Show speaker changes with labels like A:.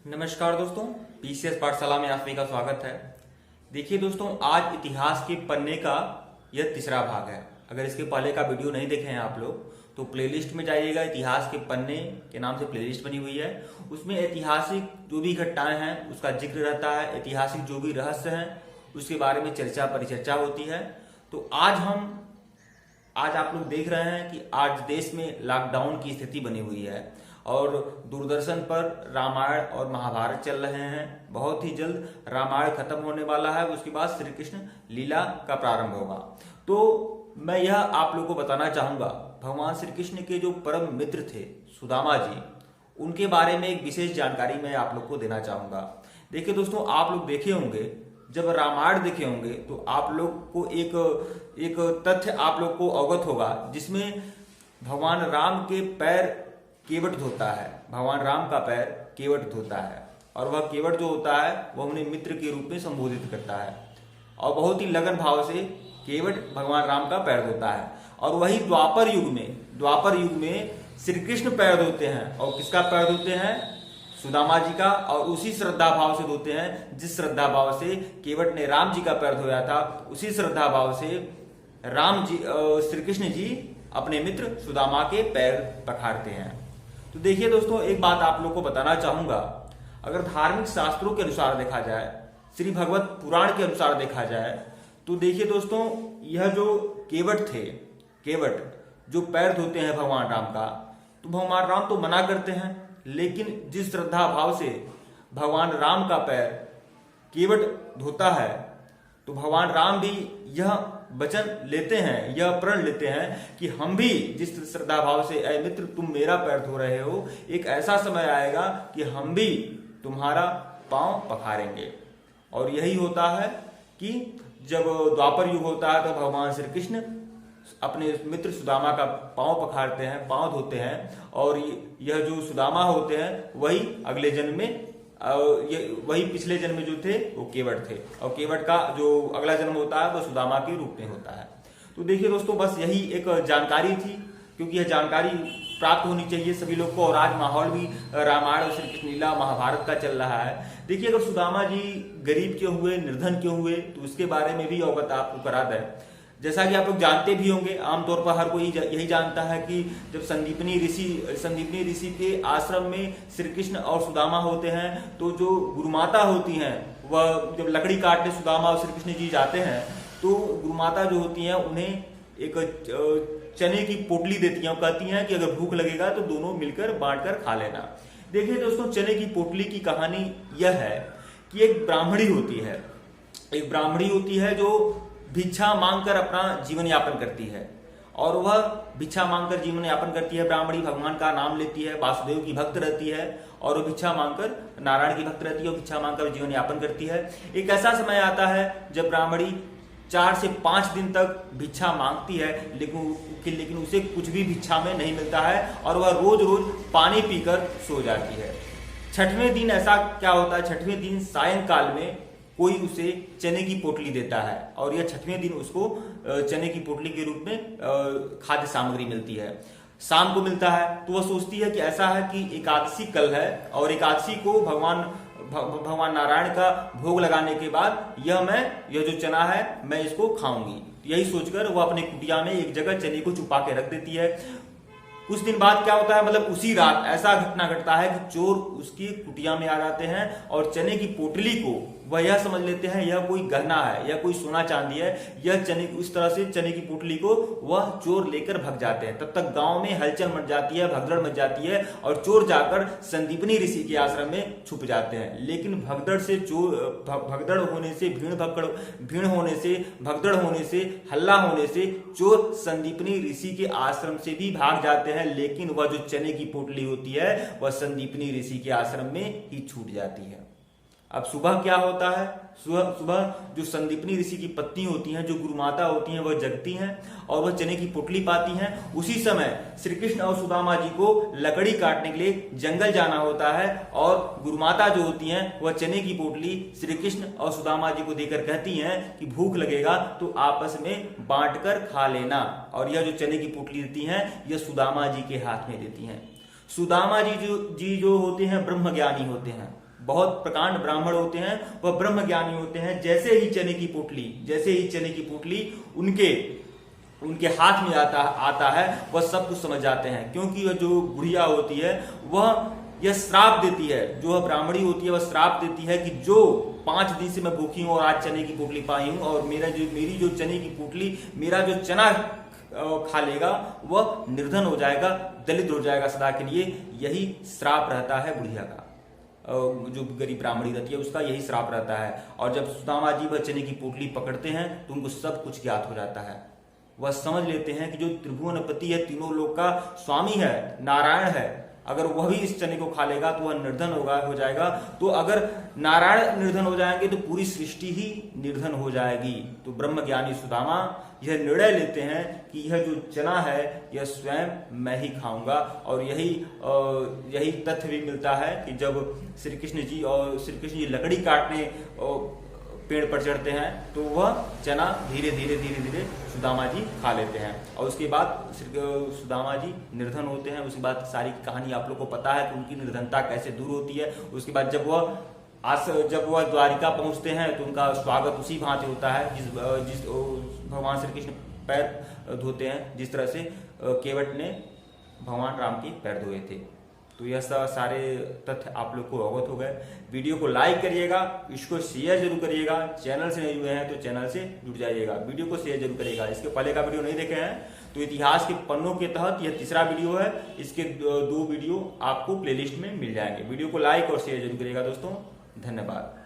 A: नमस्कार दोस्तों, पीसीएस पाठशाला में आप सभी का स्वागत है। देखिए दोस्तों, आज इतिहास के पन्ने का यह तीसरा भाग है। अगर इसके पहले का वीडियो नहीं देखे हैं आप लोग तो प्लेलिस्ट में जाइएगा। इतिहास के पन्ने के नाम से प्लेलिस्ट बनी हुई है। उसमें ऐतिहासिक जो भी घटनाएं हैं उसका जिक्र रहता है। ऐतिहासिक जो भी रहस्य हैं उसके बारे में चर्चा परिचर्चा होती है। तो आज आप लोग देख रहे हैं कि आज देश में लॉकडाउन की स्थिति बनी हुई है और दूरदर्शन पर रामायण और महाभारत चल रहे हैं। बहुत ही जल्द रामायण खत्म होने वाला है, उसके बाद श्री कृष्ण लीला का प्रारंभ होगा। तो मैं यह आप लोगों को बताना चाहूंगा, भगवान श्री कृष्ण के जो परम मित्र थे सुदामा जी, उनके बारे में एक विशेष जानकारी मैं आप लोग को देना चाहूंगा। देखिए दोस्तों, आप लोग देखे होंगे, जब रामायण देखे होंगे तो आप लोग को एक तथ्य आप लोग को अवगत होगा, जिसमें भगवान राम के पैर केवट धोता है। भगवान राम का पैर केवट धोता है और वह केवट जो होता है वह उन्हें मित्र के रूप में संबोधित करता है और बहुत ही लगन भाव से केवट भगवान राम का पैर धोता है। और वही द्वापर युग में श्री कृष्ण पैर धोते हैं। और किसका पैर धोते हैं? सुदामा जी का। और उसी श्रद्धा भाव से धोते हैं जिस श्रद्धा भाव से केवट ने राम जी का पैर धोया था। उसी श्रद्धा भाव से श्री कृष्ण जी अपने मित्र सुदामा के पैर पखारते हैं। तो देखिए दोस्तों, एक बात आप लोग को बताना चाहूंगा। अगर धार्मिक शास्त्रों के अनुसार देखा जाए, श्री भगवत पुराण के अनुसार देखा जाए, तो देखिए दोस्तों, यह जो केवट जो पैर धोते हैं भगवान राम का, तो भगवान राम तो मना करते हैं, लेकिन जिस श्रद्धा भाव से भगवान राम का पैर केवट धोता है, तो भगवान राम भी यह वचन लेते हैं, यह प्रण लेते हैं कि हम भी जिस श्रद्धा भाव से ऐ मित्र तुम मेरा पैर धो रहे हो, एक ऐसा समय आएगा कि हम भी तुम्हारा पांव पखारेंगे। और यही होता है कि जब द्वापर युग होता है तो भगवान श्री कृष्ण अपने मित्र सुदामा का पांव पखारते हैं, पांव धोते हैं। और यह जो सुदामा होते हैं वही अगले जन्म में वही पिछले जन्म में जो थे वो केवट थे, और केवट का जो अगला जन्म होता है वो सुदामा के रूप में होता है। तो देखिए दोस्तों, बस यही एक जानकारी थी, क्योंकि यह जानकारी प्राप्त होनी चाहिए सभी लोग को। और आज माहौल भी रामायण और श्री कृष्ण लीला महाभारत का चल रहा है। देखिए, अगर सुदामा जी गरीब क्यों हुए, निर्धन क्यों हुए, तो उसके बारे में भी अवगत आपको करा दें। जैसा कि आप लोग जानते भी होंगे, आमतौर पर हर कोई यही जानता है कि जब संदीपनी ऋषि के आश्रम में श्री कृष्ण और सुदामा होते हैं, तो जो गुरुमाता होती हैं वह जब लकड़ी काटने सुदामा और श्री कृष्ण जी जाते हैं, तो गुरुमाता जो होती हैं उन्हें एक चने की पोटली देती हैं। कहती हैं कि अगर भूख लगेगा तो दोनों मिलकर बांटकर खा लेना। देखिए दोस्तों, चने की पोटली की कहानी यह है कि एक ब्राह्मणी होती है जो भिक्षा मांगकर अपना जीवन यापन करती है। और वह भिक्षा मांगकर जीवन यापन करती है। ब्राह्मणी भगवान का नाम लेती है, वासुदेव की भक्त रहती है, और वो भिक्षा मांगकर नारायण की भक्त रहती है और भिक्षा मांगकर जीवन यापन करती है। एक ऐसा समय आता है जब ब्राह्मणी 4 से 5 दिन तक भिक्षा मांगती है, लेकिन उसे कुछ भी भिक्षा में नहीं मिलता है और वह रोज रोज पानी पीकर सो जाती है। 6वें दिन ऐसा क्या होता है, 6वें दिन सायंकाल में कोई उसे चने की पोटली देता है, और यह 6वें दिन उसको चने की पोटली के रूप में खाद्य सामग्री मिलती है। शाम को मिलता है तो वह सोचती है कि ऐसा है कि एकादशी कल है, और एकादशी को भगवान नारायण का भोग लगाने के बाद यह जो चना है मैं इसको खाऊंगी। यही सोचकर वह अपने कुटिया में एक जगह चने को छुपा के रख देती है। कुछ दिन बाद क्या होता है, मतलब उसी रात ऐसा घटना घटता है कि चोर उसकी कुटिया में आ जाते हैं और चने की पोटली को वह यह समझ लेते हैं यह कोई गहना है, यह कोई सोना चांदी है। इस तरह से चने की पोटली को वह चोर लेकर भग जाते हैं। तब तक गांव में हलचल मच जाती है, भगदड़ मच जाती है, और चोर जाकर संदीपनी ऋषि के आश्रम में छुप जाते हैं। लेकिन भगदड़ होने से, भीड़ होने से, भगदड़ होने से, हल्ला होने से चोर संदीपनी ऋषि के आश्रम से भी भाग जाते हैं। लेकिन वह जो चने की पोटली होती है वह संदीपनी ऋषि के आश्रम में ही छूट जाती है। अब सुबह क्या होता है, सुबह जो संदीपनी ऋषि की पत्नी होती हैं, जो गुरुमाता होती हैं, वह जगती हैं और वह चने की पोटली पाती हैं। उसी समय श्री कृष्ण और सुदामा जी को लकड़ी काटने के लिए जंगल जाना होता है, और गुरुमाता जो होती हैं वह चने की पोटली श्री कृष्ण और सुदामा जी को देकर कहती हैं कि भूख लगेगा तो आपस में बांटकर खा लेना। और यह जो चने की पोटली देती हैं यह सुदामा जी के हाथ में देती हैं। सुदामा जी जो होते हैं ब्रह्मज्ञानी होते हैं, बहुत प्रकांड ब्राह्मण होते हैं, वह ब्रह्म ज्ञानी होते हैं। जैसे ही चने की पोटली उनके हाथ में आता है, वह सब कुछ समझ जाते हैं। क्योंकि वह जो बुढ़िया होती है वह यह श्राप देती है, जो वह ब्राह्मणी होती है वह श्राप देती है कि जो 5 दिन से मैं भूखी हूं और आज चने की पोटली पाई हूं, और मेरी जो चने की पोटली, मेरा जो चना खा लेगा वह निर्धन हो जाएगा, दलित हो जाएगा सदा के लिए। यही श्राप रहता है बुढ़िया का, जो गरीब ब्राह्मणी रहती है उसका यही श्राप रहता है। और जब सुदामा जी वह चने की पोटली पकड़ते हैं तो उनको सब कुछ ज्ञात हो जाता है। वह समझ लेते हैं कि जो त्रिभुवनपति है, तीनों लोक का स्वामी है, नारायण है, अगर वह भी इस चने को खा लेगा तो वह निर्धन हो जाएगा। तो अगर नारायण निर्धन हो जाएंगे तो पूरी सृष्टि ही निर्धन हो जाएगी। तो ब्रह्मज्ञानी सुदामा यह निर्णय लेते हैं कि यह जो चना है यह स्वयं मैं ही खाऊंगा। और यही तथ्य भी मिलता है कि जब श्री कृष्ण जी लकड़ी काटने पेड़ पर चढ़ते हैं तो वह चना धीरे धीरे सुदामा जी खा लेते हैं, और उसके बाद सुदामा जी निर्धन होते हैं। उसके बाद सारी कहानी आप लोग को पता है कि उनकी निर्धनता कैसे दूर होती है। उसके बाद जब वह द्वारिका पहुंचते हैं तो उनका स्वागत उसी भांति होता है जिस भगवान श्री कृष्ण पैर धोते हैं, जिस तरह से केवट ने भगवान राम के पैर धोए थे। तो यह सारे तथ्य आप लोग को अवगत हो गए। वीडियो को लाइक करिएगा, इसको शेयर जरूर करिएगा। चैनल से नहीं जुड़े हैं तो चैनल से जुड़ जाइएगा, वीडियो को शेयर जरूर करिएगा। इसके पहले का वीडियो नहीं देखे हैं तो इतिहास के पन्नों के तहत यह तीसरा वीडियो है। इसके 2 वीडियो आपको प्लेलिस्ट में मिल जाएंगे। वीडियो को लाइक और शेयर जरूर करिएगा दोस्तों। धन्यवाद।